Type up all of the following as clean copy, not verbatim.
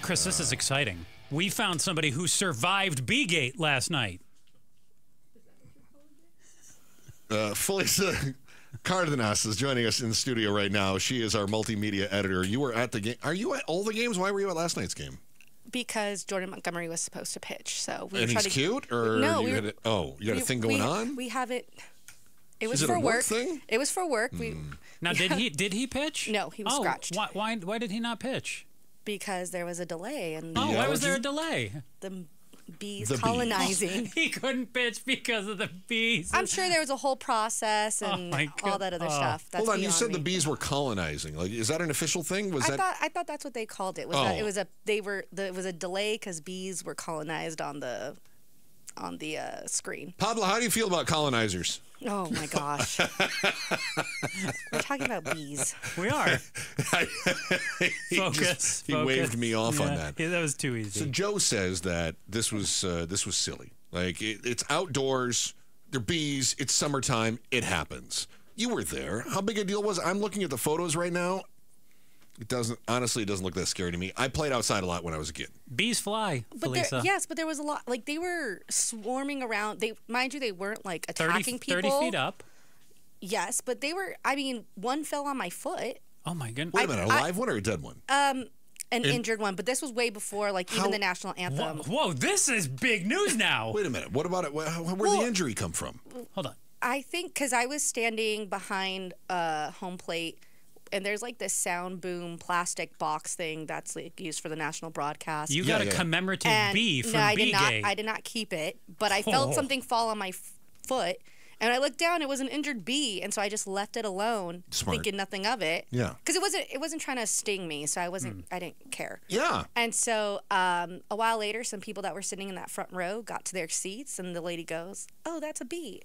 Chris, this is exciting. We found somebody who survived Bee-Gate last night. Felisa Cárdenas is joining us in the studio right now. She is our multimedia editor. You were at the game. Are you at all the games? Why were you at last night's game? Because Jordan Montgomery was supposed to pitch, so we and he's cute, or no, you had you got a thing going on? We have it. It was Is it for a work. thing? It was for work. Now, did he pitch? No, he was scratched. Why did he not pitch? Because there was a delay, and why was there a delay? The bees colonizing. He couldn't pitch because of the bees. I'm sure there was a whole process and all that other stuff. That's Hold on, you said the bees were colonizing. Like, is that an official thing? I thought that's what they called it. It was a delay because bees were colonized on the screen. Pablo, how do you feel about colonizers? Oh my gosh. We're talking about bees. We are. He waved me off on that. Yeah, that was too easy. So Joe says that this was silly. Like, it's outdoors, they're bees, it's summertime, it happens. You were there. How big a deal was it? I'm looking at the photos right now. It doesn't look that scary to me. I played outside a lot when I was a kid. Bees fly, Felisa. Yes, but there was a lot. Like, they were swarming around. Mind you, they weren't like attacking 30 people. feet up. Yes, but they were. I mean, one fell on my foot. Oh my goodness! Wait a minute, a live one or a dead one? An injured one. But this was way before, like, even the national anthem. Whoa, this is big news now. Wait a minute. What about it? Where'd the injury come from? Hold on. I think because I was standing behind home plate. And there's like this sound boom plastic box thing that's like used for the national broadcast. You got a commemorative bee from Bee-Gate. I did not keep it, but I felt something fall on my foot, and I looked down. It was an injured bee, and so I just left it alone, thinking nothing of it. Yeah, because it wasn't trying to sting me, so I didn't care. Yeah. And so a while later, some people that were sitting in that front row got to their seats, and the lady goes, "Oh, that's a bee."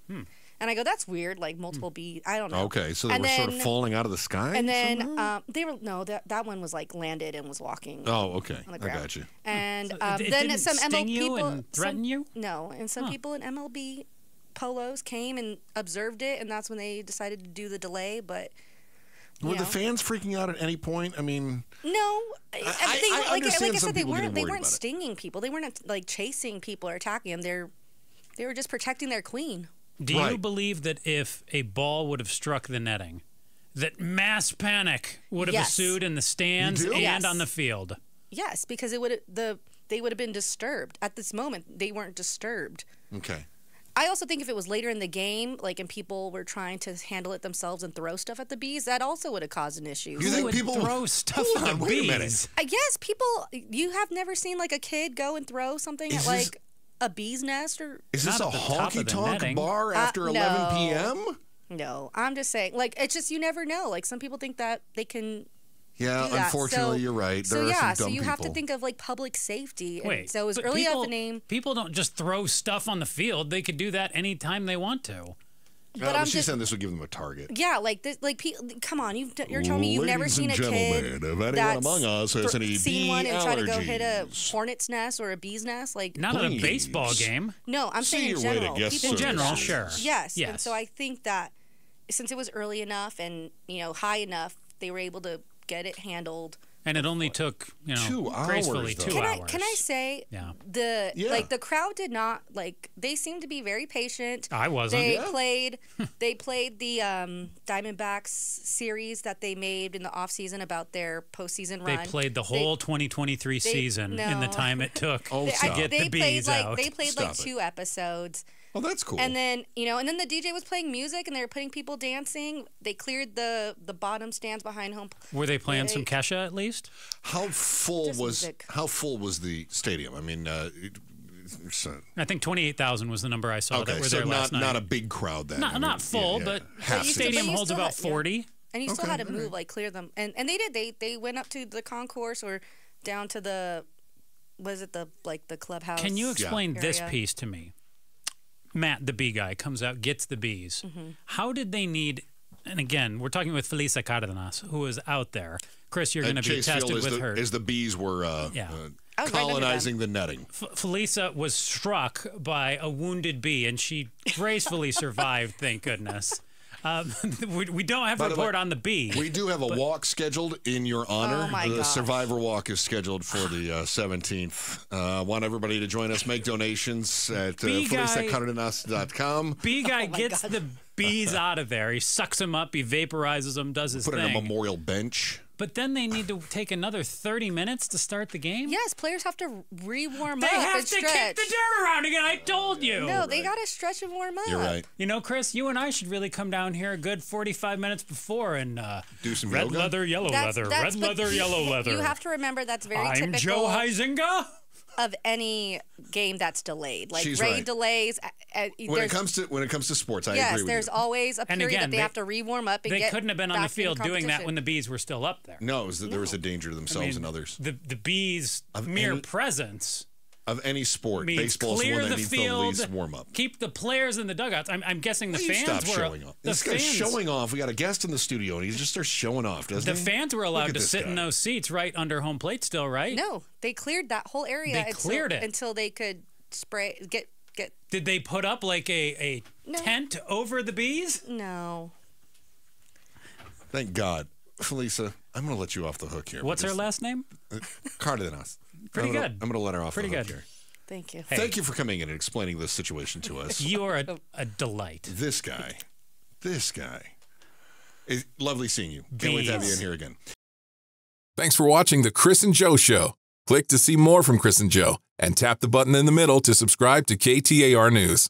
And I go, that's weird, like multiple bees. I don't know. Okay, so they were sort of falling out of the sky? And then that one was like landed and was walking. Oh, okay. On the ground. I got you. And it then didn't some sting MLB you people and threaten you? No, and some people in MLB polos came and observed it, and that's when they decided to do the delay. But were the fans freaking out at any point? I mean, no. I said, they weren't stinging people. They weren't like chasing people or attacking them. They were just protecting their queen. Do you believe that if a ball would have struck the netting, that mass panic would have ensued in the stands and on the field? Yes, because they would have been disturbed. At this moment, they weren't disturbed. Okay. I also think if it was later in the game, like, and people were trying to handle it themselves and throw stuff at the bees, that also would have caused an issue. You think people throw stuff at the bees? Yes, people. You have never seen like a kid go and throw something at like a bee's nest, or is this a honky-tonk bar after 11 p.m.? No, I'm just saying, like, it's just, you never know. Like, some people think that they can. Yeah, unfortunately, you're right. There are some dumb so you have to people. think of like public safety. And Wait, so it was early out the name. People don't just throw stuff on the field. They could do that anytime they want to. But she's saying this would give them a target. Yeah, like this, like come on, you're telling me you've never seen a kid if anyone among us has any seen one and try to go hit a allergies. hornet's nest or a bee's nest, like Not at a baseball game. No, I'm saying in your way to general. guess In general, sure. Yes, and so I think that since it was early enough and high enough, they were able to get it handled. And it only took, 2 hours, gracefully though. 2 hours. Can I say the crowd did not, like, they seemed to be very patient. I wasn't. They played the Diamondbacks series that they made in the offseason about their postseason run. They played the whole 2023 season in the time it took to get the bees out. They played like 2 episodes. Oh, that's cool. And then, and then the DJ was playing music and they were putting people dancing. They cleared the bottom stands behind home. Were they playing some Kesha at least? How full was the stadium? I mean, I think 28,000 was the number I saw that were there last night. Not a big crowd then. Not full, but the stadium holds about 40. And you still had to move, like, clear them. And they did. They went up to the concourse or down to the clubhouse. Can you explain this piece to me? Matt, the bee guy, comes out, gets the bees. How did they need, and again, we're talking with Felisa Cárdenas, who was out there. Chris, you're going to be tested with her. As the bees were colonizing the netting. Felisa was struck by a wounded bee, and she gracefully survived, thank goodness. We don't have a report on the bee. We do have a walk scheduled in your honor. Oh my the gosh. Survivor Walk is scheduled for the 17th. Want everybody to join us. Make donations at FelisaCárdenas.com. Bee guy gets the bees out of there. He sucks them up. He vaporizes them. Does his Put thing. in a memorial bench. But then they need to take another 30 minutes to start the game? Yes, players have to re-warm They up have and to stretch. kick the dirt around again. I told you. No, they got to stretch and warm up. You're right. You know, Chris, you and I should really come down here a good 45 minutes before and do some red yoga? leather, yellow leather, red leather, yellow leather. You have to remember that's very I'm typical Joe Huizinga. of any game that's delayed. Like She's raid right. delays. When it comes to sports, I agree yes, with there's you. always a period again, that they have to re-warm up and They get couldn't have been on the back in field doing that competition. when the bees were still up there. No, it was that there was a danger to themselves and others. The bees' Of mere any- presence Of any sport, means baseball is the clear one that the needs the field, least warm up. keep the players in the dugouts. I'm guessing the Will you fans stop were showing off. This guy's showing off. We got a guest in the studio, and he just starts showing off, doesn't The he? fans were Look allowed at to this sit in guy. those seats right under home plate still, right? No, they cleared that whole area They cleared it. until they could spray get Did they put up like a No. tent over the bees? no. Thank God. Felisa, I'm going to let you off the hook here. What's her last name? Cárdenas. Pretty good. I'm going to let her off Pretty the hook good. here. Thank you. Thank you for coming in and explaining this situation to us. You are a delight. This guy. It's lovely seeing you. Can't wait to have you in here again. Thanks for watching The Chris and Joe Show. Click to see more from Chris and Joe and tap the button in the middle to subscribe to KTAR News.